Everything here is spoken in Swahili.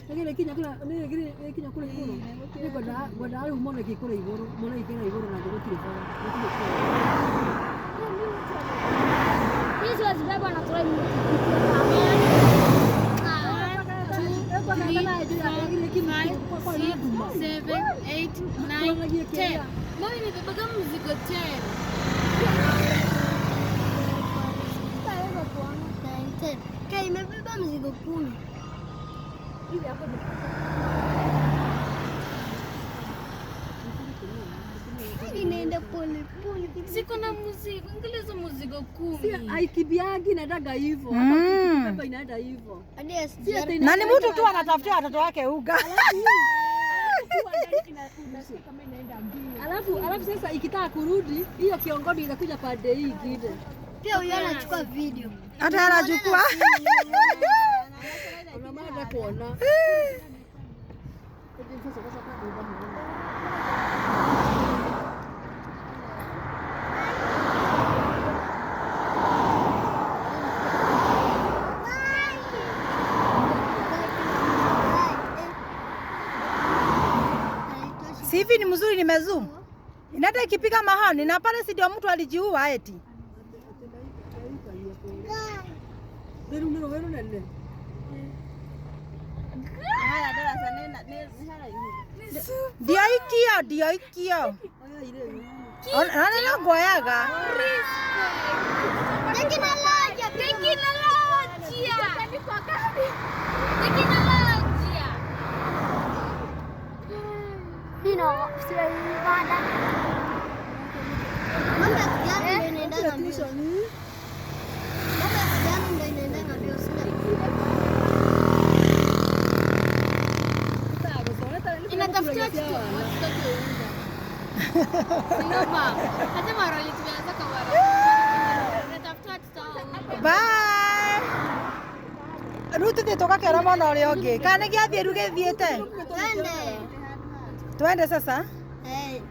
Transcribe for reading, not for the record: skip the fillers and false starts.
Nigire kinya kula iguru. Ni goda ari umone gikura iguru, mone ikira iguru na gutire fora. Hizo zibeba na toa mimi. 5, 7, 8, 9, 10. Mami nimebaga mzigo 10. Kai imebeba mzigo 10. Hivi hapo inaenda pole pole. Siko na mzigo, ngelezo mzigo 10. Haikibiagi inaenda hivyo. Hata inaenda hivyo. Na ni mtu tu anatafutia watoto wake uga. Alafu sasa ikitaka kurudi hiyo kiongoni inakuja pande hii ingine. Pia huyo anachukua video. Hata anachukua. Unamada kuona. Hivi ni mzuri nimezoom. Inata ikipiga mahani na pale si ndio mtu alijiua eti. Ndio ikio. Ana ngoyaga. Teknolojia. Hino sio ibada. Mambo ya kijana ndio inaenda mbio. Mambo ya kijana ndio inaenda mbio sina. Inatafuta kitu watoto wengi. Sio mama. Hata mara ile tumeanza kama inatafuta tutao. Bye. Ruth nitoka kera mwana ule onge. Kana giathie ruge thiete. Twende. Twende sasa. Eh.